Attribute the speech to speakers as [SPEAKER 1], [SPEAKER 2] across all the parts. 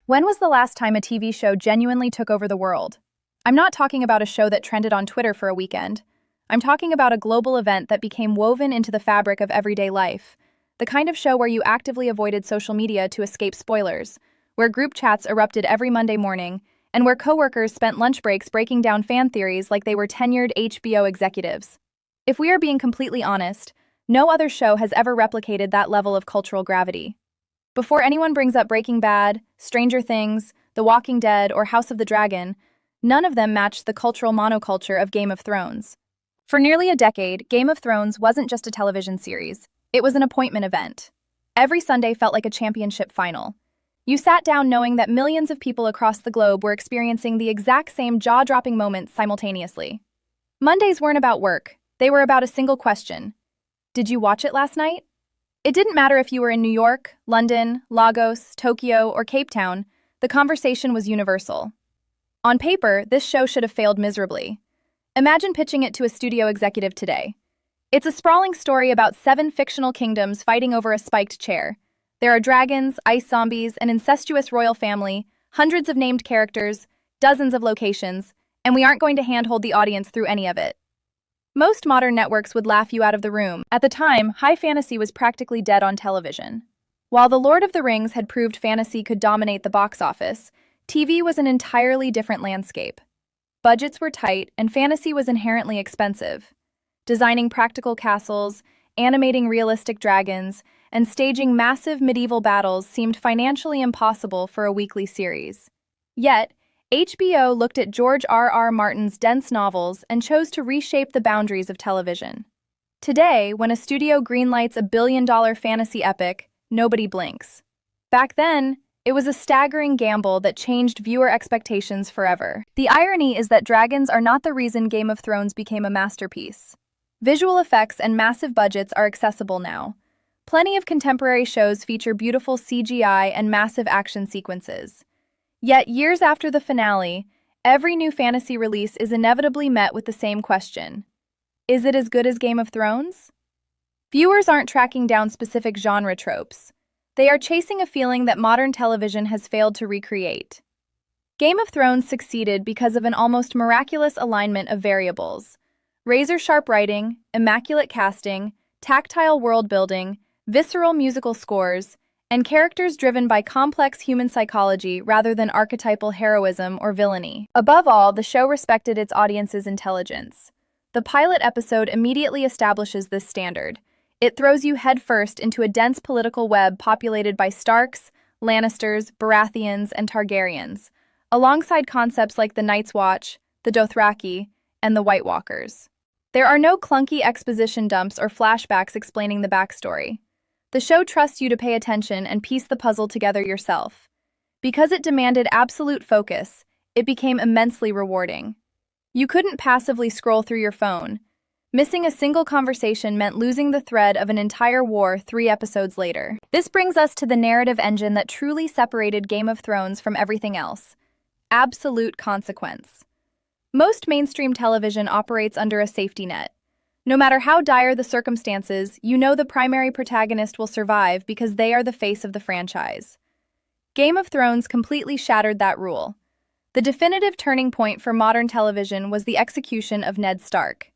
[SPEAKER 1] When was the last time a TV show genuinely took over the world? I'm not talking about a show that trended on Twitter for a weekend. I'm talking about a global event that became woven into the fabric of everyday life. The kind of show where you actively avoided social media to escape spoilers, where group chats erupted every Monday morning, and where coworkers spent lunch breaks breaking down fan theories like they were tenured HBO executives. If we are being completely honest, no other show has ever replicated that level of cultural gravity. Before anyone brings up Breaking Bad, Stranger Things, The Walking Dead, or House of the Dragon, none of them matched the cultural monoculture of Game of Thrones. For nearly a decade, Game of Thrones wasn't just a television series, it was an appointment event. Every Sunday felt like a championship final. You sat down knowing that millions of people across the globe were experiencing the exact same jaw-dropping moments simultaneously. Mondays weren't about work, they were about a single question. Did you watch it last night? It didn't matter if you were in New York, London, Lagos, Tokyo, or Cape Town, the conversation was universal. On paper, this show should have failed miserably. Imagine pitching it to a studio executive today. It's a sprawling story about 7 fictional kingdoms fighting over a spiked chair. There are dragons, ice zombies, an incestuous royal family, hundreds of named characters, dozens of locations, and we aren't going to handhold the audience through any of it. Most modern networks would laugh you out of the room. At the time, high fantasy was practically dead on television. While The Lord of the Rings had proved fantasy could dominate the box office, TV was an entirely different landscape. Budgets were tight, and fantasy was inherently expensive. Designing practical castles, animating realistic dragons, and staging massive medieval battles seemed financially impossible for a weekly series. Yet, HBO looked at George R.R. Martin's dense novels and chose to reshape the boundaries of television. Today, when a studio greenlights a billion-dollar fantasy epic, nobody blinks. Back then, it was a staggering gamble that changed viewer expectations forever. The irony is that dragons are not the reason Game of Thrones became a masterpiece. Visual effects and massive budgets are accessible now. Plenty of contemporary shows feature beautiful CGI and massive action sequences. Yet, years after the finale, every new fantasy release is inevitably met with the same question. Is it as good as Game of Thrones? Viewers aren't tracking down specific genre tropes. They are chasing a feeling that modern television has failed to recreate. Game of Thrones succeeded because of an almost miraculous alignment of variables. Razor-sharp writing, immaculate casting, tactile world-building, visceral musical scores, and characters driven by complex human psychology rather than archetypal heroism or villainy. Above all, the show respected its audience's intelligence. The pilot episode immediately establishes this standard. It throws you headfirst into a dense political web populated by Starks, Lannisters, Baratheons, and Targaryens, alongside concepts like the Night's Watch, the Dothraki, and the White Walkers. There are no clunky exposition dumps or flashbacks explaining the backstory. The show trusts you to pay attention and piece the puzzle together yourself. Because it demanded absolute focus, it became immensely rewarding. You couldn't passively scroll through your phone. Missing a single conversation meant losing the thread of an entire war 3 episodes later. This brings us to the narrative engine that truly separated Game of Thrones from everything else: absolute consequence. Most mainstream television operates under a safety net. No matter how dire the circumstances, you know the primary protagonist will survive because they are the face of the franchise. Game of Thrones completely shattered that rule. The definitive turning point for modern television was the execution of Ned Stark.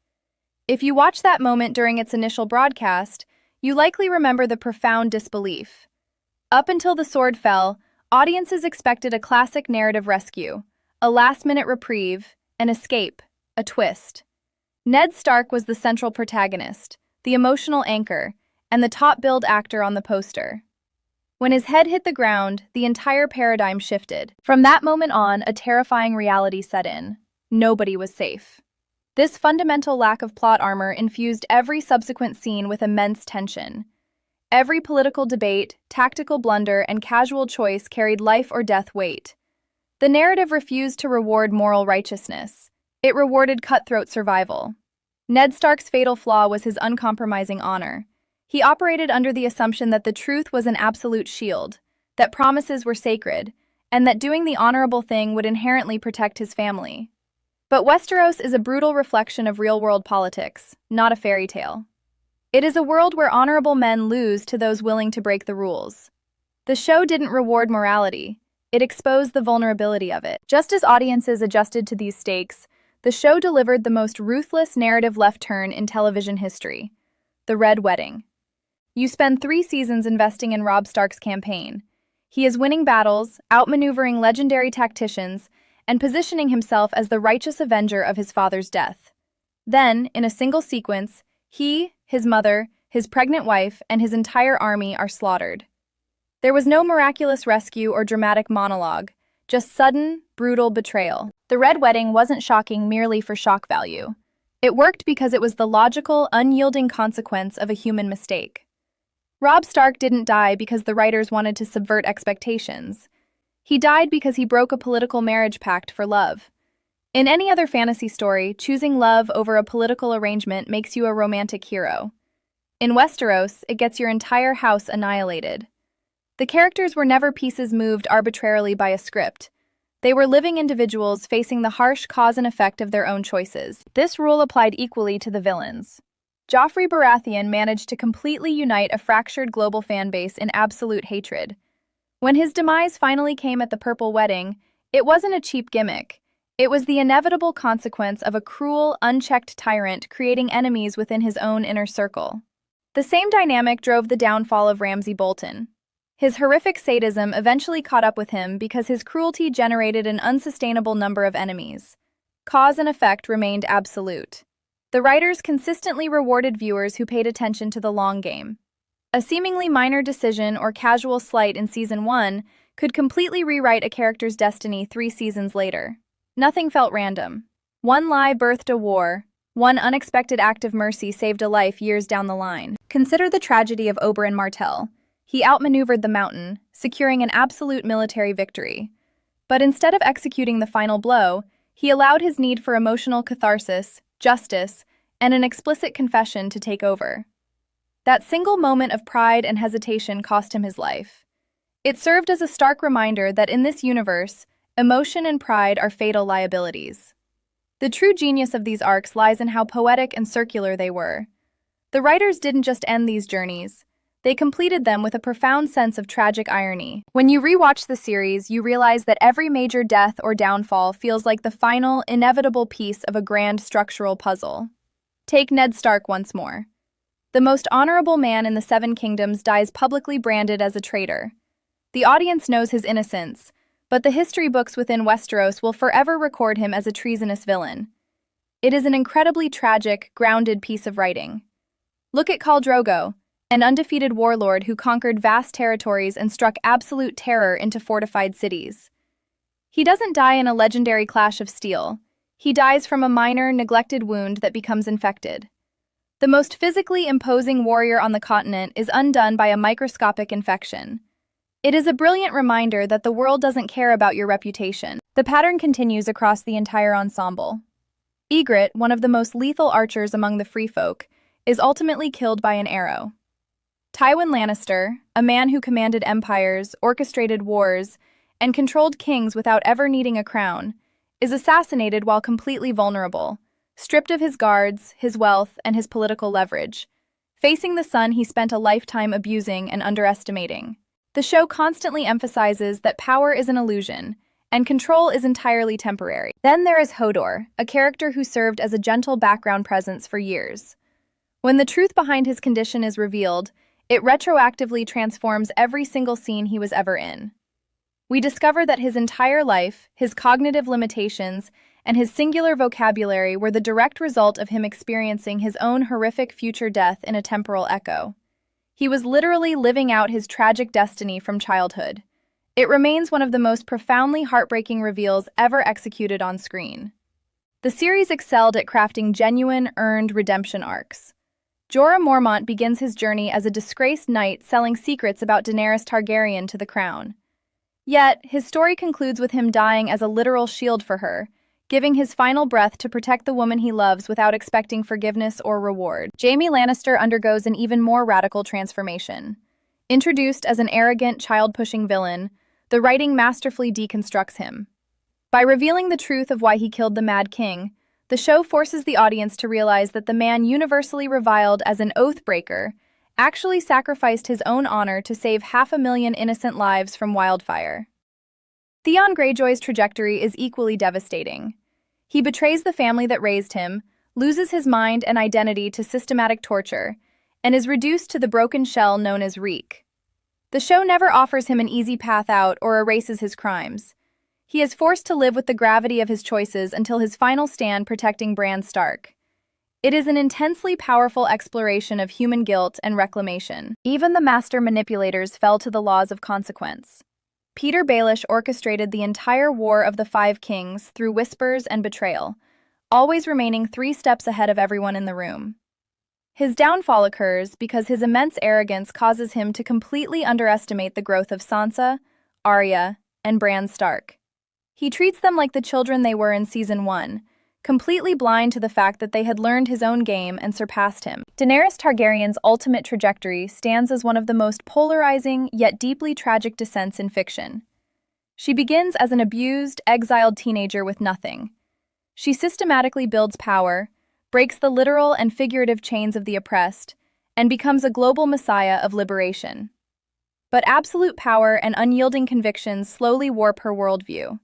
[SPEAKER 1] If you watch that moment during its initial broadcast, you likely remember the profound disbelief. Up until the sword fell, audiences expected a classic narrative rescue, a last-minute reprieve, an escape, a twist. Ned Stark was the central protagonist, the emotional anchor, and the top-billed actor on the poster. When his head hit the ground, the entire paradigm shifted. From that moment on, a terrifying reality set in. Nobody was safe. This fundamental lack of plot armor infused every subsequent scene with immense tension. Every political debate, tactical blunder, and casual choice carried life-or-death weight. The narrative refused to reward moral righteousness. It rewarded cutthroat survival. Ned Stark's fatal flaw was his uncompromising honor. He operated under the assumption that the truth was an absolute shield, that promises were sacred, and that doing the honorable thing would inherently protect his family. But Westeros is a brutal reflection of real-world politics, not a fairy tale. It is a world where honorable men lose to those willing to break the rules. The show didn't reward morality. it exposed the vulnerability of it. Just as audiences adjusted to these stakes, the show delivered the most ruthless narrative left turn in television history: the Red Wedding. You spend 3 seasons investing in Robb Stark's campaign. He is winning battles, outmaneuvering legendary tacticians, and positioning himself as the righteous avenger of his father's death. Then, in a single sequence, he, his mother, his pregnant wife, and his entire army are slaughtered. There was no miraculous rescue or dramatic monologue, just sudden, brutal betrayal. The Red Wedding wasn't shocking merely for shock value. It worked because it was the logical, unyielding consequence of a human mistake. Robb Stark didn't die because the writers wanted to subvert expectations. He died because he broke a political marriage pact for love. In any other fantasy story, choosing love over a political arrangement makes you a romantic hero. In Westeros, it gets your entire house annihilated. The characters were never pieces moved arbitrarily by a script. They were living individuals facing the harsh cause and effect of their own choices. This rule applied equally to the villains. Joffrey Baratheon managed to completely unite a fractured global fanbase in absolute hatred. When his demise finally came at the Purple Wedding, it wasn't a cheap gimmick. It was the inevitable consequence of a cruel, unchecked tyrant creating enemies within his own inner circle. The same dynamic drove the downfall of Ramsay Bolton. His horrific sadism eventually caught up with him because his cruelty generated an unsustainable number of enemies. Cause and effect remained absolute. The writers consistently rewarded viewers who paid attention to the long game. A seemingly minor decision or casual slight in Season 1 could completely rewrite a character's destiny 3 seasons later. Nothing felt random. One lie birthed a war. One unexpected act of mercy saved a life years down the line. Consider the tragedy of Oberyn Martell. He outmaneuvered the Mountain, securing an absolute military victory. But instead of executing the final blow, he allowed his need for emotional catharsis, justice, and an explicit confession to take over. That single moment of pride and hesitation cost him his life. It served as a stark reminder that in this universe, emotion and pride are fatal liabilities. The true genius of these arcs lies in how poetic and circular they were. The writers didn't just end these journeys, they completed them with a profound sense of tragic irony. When you rewatch the series, you realize that every major death or downfall feels like the final, inevitable piece of a grand structural puzzle. Take Ned Stark once more. The most honorable man in the Seven Kingdoms dies publicly branded as a traitor. The audience knows his innocence, but the history books within Westeros will forever record him as a treasonous villain. It is an incredibly tragic, grounded piece of writing. Look at Khal Drogo, an undefeated warlord who conquered vast territories and struck absolute terror into fortified cities. He doesn't die in a legendary clash of steel. He dies from a minor, neglected wound that becomes infected. The most physically imposing warrior on the continent is undone by a microscopic infection. It is a brilliant reminder that the world doesn't care about your reputation. The pattern continues across the entire ensemble. Ygritte, one of the most lethal archers among the free folk, is ultimately killed by an arrow. Tywin Lannister, a man who commanded empires, orchestrated wars, and controlled kings without ever needing a crown, is assassinated while completely vulnerable, stripped of his guards, his wealth, and his political leverage, facing the son he spent a lifetime abusing and underestimating. The show constantly emphasizes that power is an illusion, and control is entirely temporary. Then there is Hodor, a character who served as a gentle background presence for years. When the truth behind his condition is revealed, it retroactively transforms every single scene he was ever in. We discover that his entire life, his cognitive limitations, and his singular vocabulary were the direct result of him experiencing his own horrific future death in a temporal echo. He was literally living out his tragic destiny from childhood. It remains one of the most profoundly heartbreaking reveals ever executed on screen. The series excelled at crafting genuine, earned redemption arcs. Jorah Mormont begins his journey as a disgraced knight selling secrets about Daenerys Targaryen to the crown. Yet, his story concludes with him dying as a literal shield for her, giving his final breath to protect the woman he loves without expecting forgiveness or reward. Jaime Lannister undergoes an even more radical transformation. Introduced as an arrogant, child-pushing villain, the writing masterfully deconstructs him. By revealing the truth of why he killed the Mad King, the show forces the audience to realize that the man universally reviled as an oath-breaker actually sacrificed his own honor to save 500,000 innocent lives from wildfire. Theon Greyjoy's trajectory is equally devastating. He betrays the family that raised him, loses his mind and identity to systematic torture, and is reduced to the broken shell known as Reek. The show never offers him an easy path out or erases his crimes. He is forced to live with the gravity of his choices until his final stand protecting Bran Stark. It is an intensely powerful exploration of human guilt and reclamation. Even the master manipulators fell to the laws of consequence. Peter Baelish orchestrated the entire War of the Five Kings through whispers and betrayal, always remaining 3 steps ahead of everyone in the room. His downfall occurs because his immense arrogance causes him to completely underestimate the growth of Sansa, Arya, and Bran Stark. He treats them like the children they were in Season 1, completely blind to the fact that they had learned his own game and surpassed him. Daenerys Targaryen's ultimate trajectory stands as one of the most polarizing yet deeply tragic descents in fiction. She begins as an abused, exiled teenager with nothing. She systematically builds power, breaks the literal and figurative chains of the oppressed, and becomes a global messiah of liberation. But absolute power and unyielding convictions slowly warp her worldview.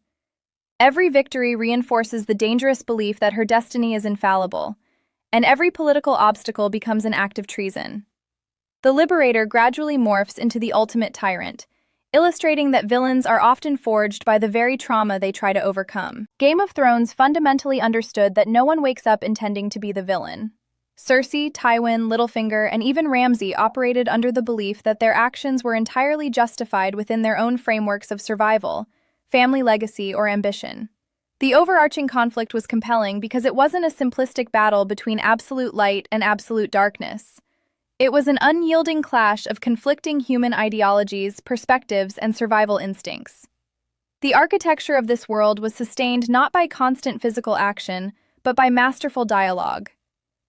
[SPEAKER 1] Every victory reinforces the dangerous belief that her destiny is infallible, and every political obstacle becomes an act of treason. The liberator gradually morphs into the ultimate tyrant, illustrating that villains are often forged by the very trauma they try to overcome. Game of Thrones fundamentally understood that no one wakes up intending to be the villain. Cersei, Tywin, Littlefinger, and even Ramsay operated under the belief that their actions were entirely justified within their own frameworks of survival, family legacy, or ambition. The overarching conflict was compelling because it wasn't a simplistic battle between absolute light and absolute darkness. It was an unyielding clash of conflicting human ideologies, perspectives, and survival instincts. The architecture of this world was sustained not by constant physical action, but by masterful dialogue.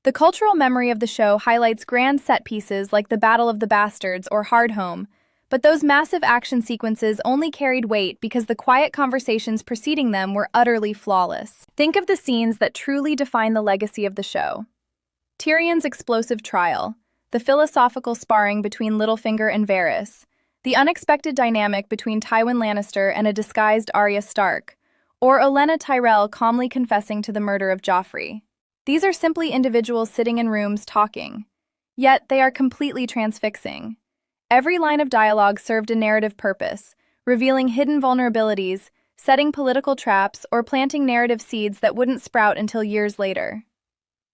[SPEAKER 1] The cultural memory of the show highlights grand set pieces like the Battle of the Bastards or Hardhome, but those massive action sequences only carried weight because the quiet conversations preceding them were utterly flawless. Think of the scenes that truly define the legacy of the show. Tyrion's explosive trial, the philosophical sparring between Littlefinger and Varys, the unexpected dynamic between Tywin Lannister and a disguised Arya Stark, or Olenna Tyrell calmly confessing to the murder of Joffrey. These are simply individuals sitting in rooms talking, yet they are completely transfixing. Every line of dialogue served a narrative purpose, revealing hidden vulnerabilities, setting political traps, or planting narrative seeds that wouldn't sprout until years later.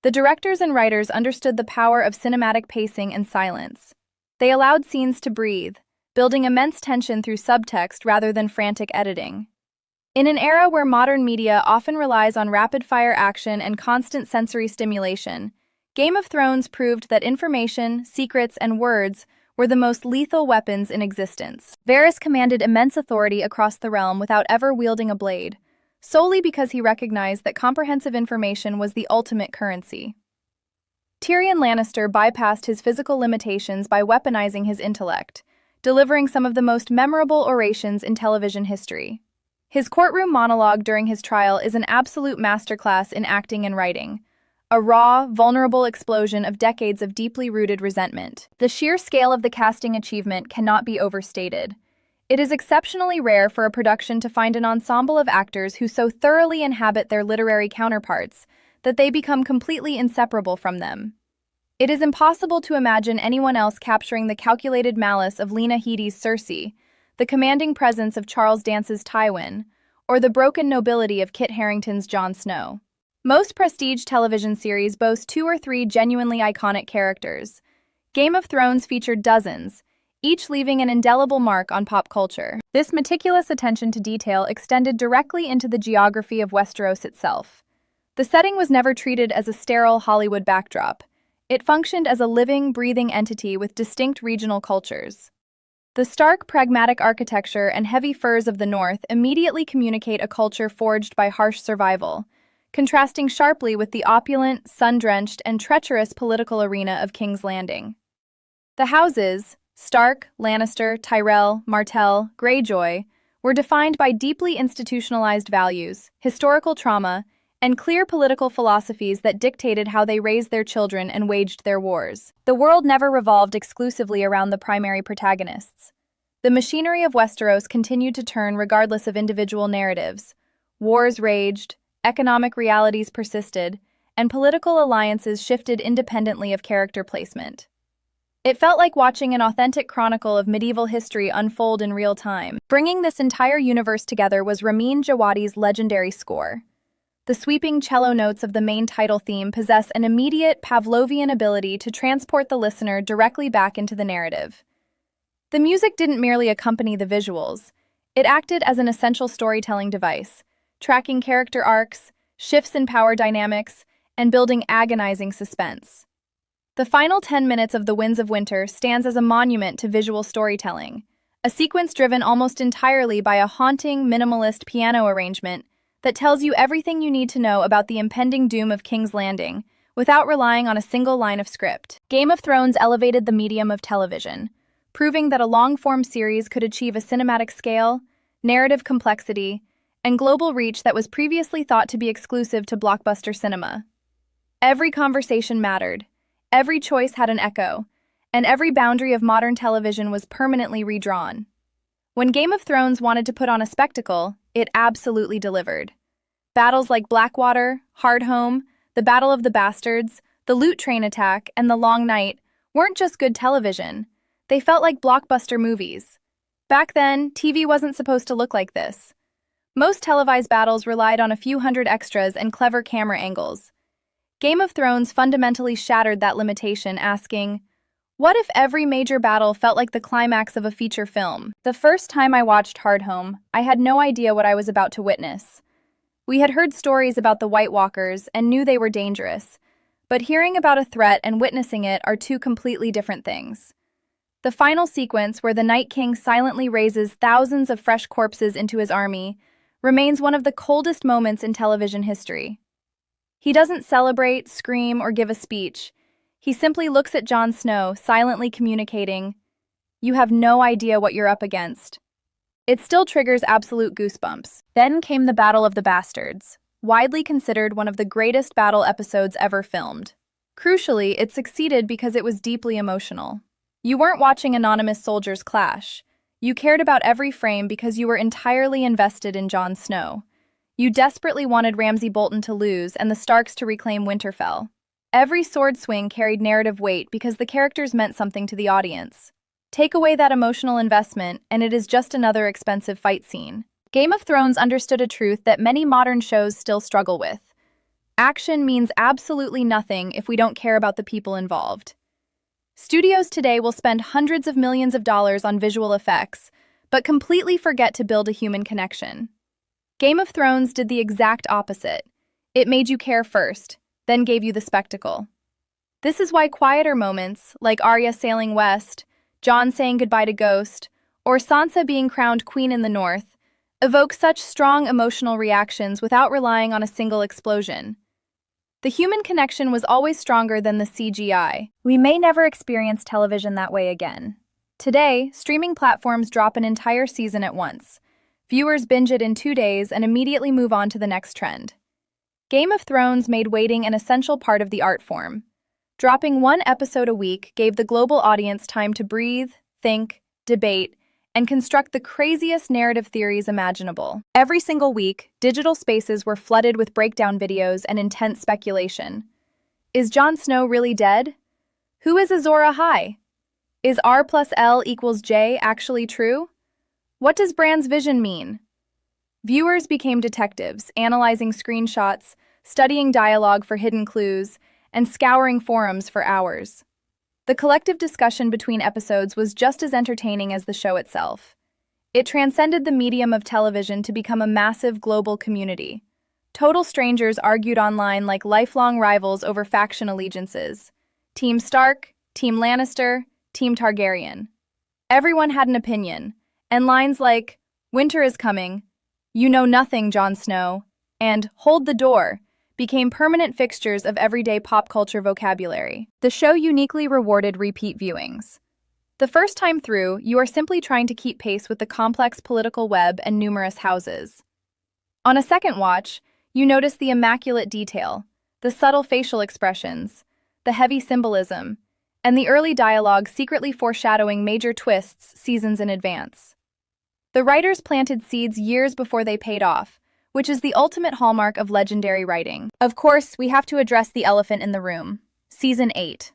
[SPEAKER 1] The directors and writers understood the power of cinematic pacing and silence. They allowed scenes to breathe, building immense tension through subtext rather than frantic editing. In an era where modern media often relies on rapid-fire action and constant sensory stimulation, Game of Thrones proved that information, secrets, and words were the most lethal weapons in existence. Varys commanded immense authority across the realm without ever wielding a blade, solely because he recognized that comprehensive information was the ultimate currency. Tyrion Lannister bypassed his physical limitations by weaponizing his intellect, delivering some of the most memorable orations in television history. His courtroom monologue during his trial is an absolute masterclass in acting and writing, a raw, vulnerable explosion of decades of deeply rooted resentment. The sheer scale of the casting achievement cannot be overstated. It is exceptionally rare for a production to find an ensemble of actors who so thoroughly inhabit their literary counterparts that they become completely inseparable from them. It is impossible to imagine anyone else capturing the calculated malice of Lena Headey's Cersei, the commanding presence of Charles Dance's Tywin, or the broken nobility of Kit Harington's Jon Snow. Most prestige television series boast 2 or 3 genuinely iconic characters. Game of Thrones featured dozens, each leaving an indelible mark on pop culture. This meticulous attention to detail extended directly into the geography of Westeros itself. The setting was never treated as a sterile Hollywood backdrop. It functioned as a living, breathing entity with distinct regional cultures. The stark, pragmatic architecture and heavy furs of the North immediately communicate a culture forged by harsh survival, contrasting sharply with the opulent, sun-drenched, and treacherous political arena of King's Landing. The houses, Stark, Lannister, Tyrell, Martell, Greyjoy, were defined by deeply institutionalized values, historical trauma, and clear political philosophies that dictated how they raised their children and waged their wars. The world never revolved exclusively around the primary protagonists. The machinery of Westeros continued to turn regardless of individual narratives. Wars raged, economic realities persisted, and political alliances shifted independently of character placement. It felt like watching an authentic chronicle of medieval history unfold in real time. Bringing this entire universe together was Ramin Djawadi's legendary score. The sweeping cello notes of the main title theme possess an immediate Pavlovian ability to transport the listener directly back into the narrative. The music didn't merely accompany the visuals. It acted as an essential storytelling device, tracking character arcs, shifts in power dynamics, and building agonizing suspense. The final 10 minutes of The Winds of Winter stands as a monument to visual storytelling, a sequence driven almost entirely by a haunting, minimalist piano arrangement that tells you everything you need to know about the impending doom of King's Landing without relying on a single line of script. Game of Thrones elevated the medium of television, proving that a long-form series could achieve a cinematic scale, narrative complexity, and global reach that was previously thought to be exclusive to blockbuster cinema. Every conversation mattered. Every choice had an echo, and every boundary of modern television was permanently redrawn. When Game of Thrones wanted to put on a spectacle, it absolutely delivered. Battles like Blackwater, Hardhome, the Battle of the Bastards, the Loot Train attack, and the Long Night weren't just good television. They felt like blockbuster movies. Back then, TV wasn't supposed to look like this. Most televised battles relied on a few hundred extras and clever camera angles. Game of Thrones fundamentally shattered that limitation, asking, what if every major battle felt like the climax of a feature film? The first time I watched Hardhome, I had no idea what I was about to witness. We had heard stories about the White Walkers and knew they were dangerous, but hearing about a threat and witnessing it are two completely different things. The final sequence, where the Night King silently raises thousands of fresh corpses into his army, remains one of the coldest moments in television history. He doesn't celebrate, scream, or give a speech. He simply looks at Jon Snow, silently communicating, "You have no idea what you're up against." It still triggers absolute goosebumps. Then came the Battle of the Bastards, widely considered one of the greatest battle episodes ever filmed. Crucially, it succeeded because it was deeply emotional. You weren't watching anonymous soldiers clash. You cared about every frame because you were entirely invested in Jon Snow. You desperately wanted Ramsay Bolton to lose and the Starks to reclaim Winterfell. Every sword swing carried narrative weight because the characters meant something to the audience. Take away that emotional investment, and it is just another expensive fight scene. Game of Thrones understood a truth that many modern shows still struggle with. Action means absolutely nothing if we don't care about the people involved. Studios today will spend hundreds of millions of dollars on visual effects, but completely forget to build a human connection. Game of Thrones did the exact opposite. It made you care first, then gave you the spectacle. This is why quieter moments, like Arya sailing west, Jon saying goodbye to Ghost, or Sansa being crowned Queen in the North, evoke such strong emotional reactions without relying on a single explosion. The human connection was always stronger than the CGI. We may never experience television that way again. Today, streaming platforms drop an entire season at once. Viewers binge it in 2 days and immediately move on to the next trend. Game of Thrones made waiting an essential part of the art form. Dropping one episode a week gave the global audience time to breathe, think, debate, and construct the craziest narrative theories imaginable. Every single week, digital spaces were flooded with breakdown videos and intense speculation. Is Jon Snow really dead? Who is Azor Ahai? Is R plus L equals J actually true? What does Bran's vision mean? Viewers became detectives, analyzing screenshots, studying dialogue for hidden clues, and scouring forums for hours. The collective discussion between episodes was just as entertaining as the show itself. It transcended the medium of television to become a massive global community. Total strangers argued online like lifelong rivals over faction allegiances. Team Stark, Team Lannister, Team Targaryen. Everyone had an opinion, and lines like, "Winter is coming," "You know nothing, Jon Snow," and "Hold the door" became permanent fixtures of everyday pop culture vocabulary. The show uniquely rewarded repeat viewings. The first time through, you are simply trying to keep pace with the complex political web and numerous houses. On a second watch, you notice the immaculate detail, the subtle facial expressions, the heavy symbolism, and the early dialogue secretly foreshadowing major twists seasons in advance. The writers planted seeds years before they paid off, which is the ultimate hallmark of legendary writing. Of course, we have to address the elephant in the room. Season 8.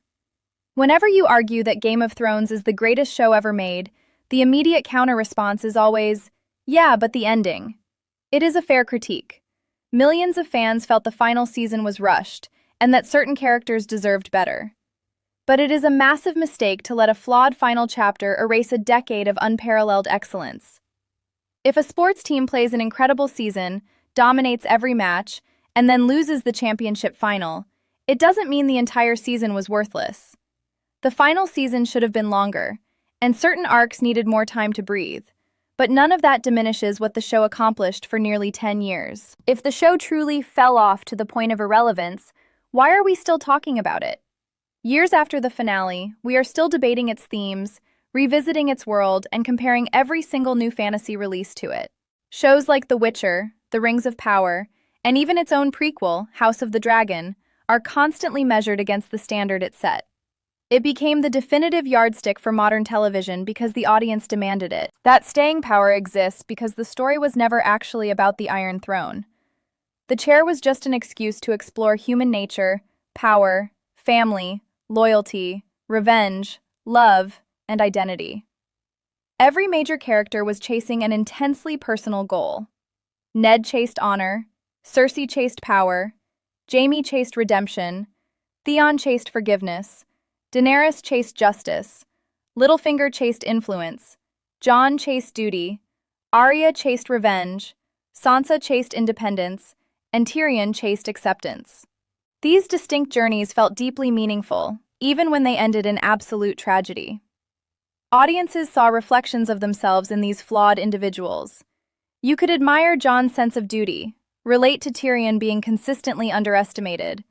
[SPEAKER 1] Whenever you argue that Game of Thrones is the greatest show ever made, the immediate counter-response is always, yeah, but the ending. It is a fair critique. Millions of fans felt the final season was rushed, and that certain characters deserved better. But it is a massive mistake to let a flawed final chapter erase a decade of unparalleled excellence. If a sports team plays an incredible season, dominates every match, and then loses the championship final, it doesn't mean the entire season was worthless. The final season should have been longer, and certain arcs needed more time to breathe. But none of that diminishes what the show accomplished for nearly 10 years. If the show truly fell off to the point of irrelevance, why are we still talking about it? Years after the finale, we are still debating its themes, revisiting its world, and comparing every single new fantasy release to it. Shows like The Witcher, The Rings of Power, and even its own prequel, House of the Dragon, are constantly measured against the standard it set. It became the definitive yardstick for modern television because the audience demanded it. That staying power exists because the story was never actually about the Iron Throne. The chair was just an excuse to explore human nature, power, family, loyalty, revenge, love, and identity. Every major character was chasing an intensely personal goal. Ned chased honor, Cersei chased power, Jaime chased redemption, Theon chased forgiveness, Daenerys chased justice, Littlefinger chased influence, Jon chased duty, Arya chased revenge, Sansa chased independence, and Tyrion chased acceptance. These distinct journeys felt deeply meaningful, even when they ended in absolute tragedy. Audiences saw reflections of themselves in these flawed individuals. You could admire Jon's sense of duty, relate to Tyrion being consistently underestimated,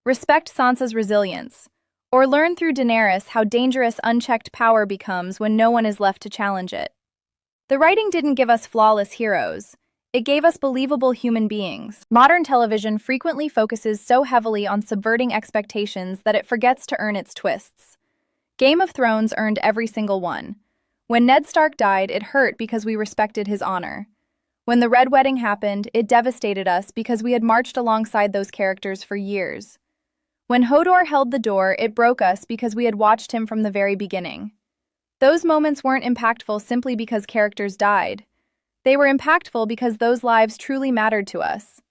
[SPEAKER 1] respect Sansa's resilience, or learn through Daenerys how dangerous unchecked power becomes when no one is left to challenge it. The writing didn't give us flawless heroes. It gave us believable human beings. Modern television frequently focuses so heavily on subverting expectations that it forgets to earn its twists. Game of Thrones earned every single one. When Ned Stark died, it hurt because we respected his honor. When the Red Wedding happened, it devastated us because we had marched alongside those characters for years. When Hodor held the door, it broke us because we had watched him from the very beginning. Those moments weren't impactful simply because characters died. They were impactful because those lives truly mattered to us.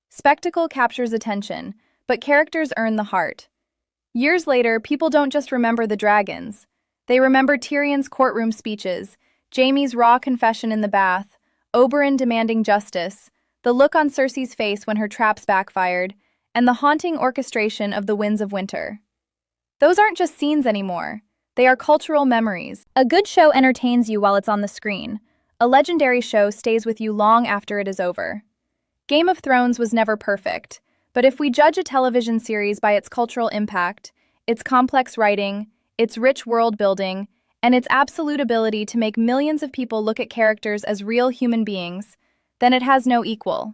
[SPEAKER 1] Spectacle captures attention, but characters earn the heart. Years later, people don't just remember the dragons. They remember Tyrion's courtroom speeches, Jaime's raw confession in the bath, Oberyn demanding justice, the look on Cersei's face when her traps backfired, and the haunting orchestration of the Winds of Winter. Those aren't just scenes anymore. They are cultural memories. A good show entertains you while it's on the screen. A legendary show stays with you long after it is over. Game of Thrones was never perfect, but if we judge a television series by its cultural impact, its complex writing, its rich world building, and its absolute ability to make millions of people look at characters as real human beings, then it has no equal.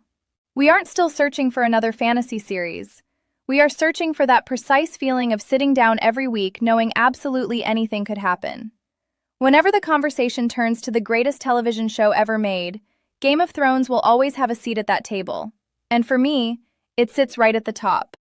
[SPEAKER 1] We aren't still searching for another fantasy series. We are searching for that precise feeling of sitting down every week knowing absolutely anything could happen. Whenever the conversation turns to the greatest television show ever made, Game of Thrones will always have a seat at that table. And for me, it sits right at the top.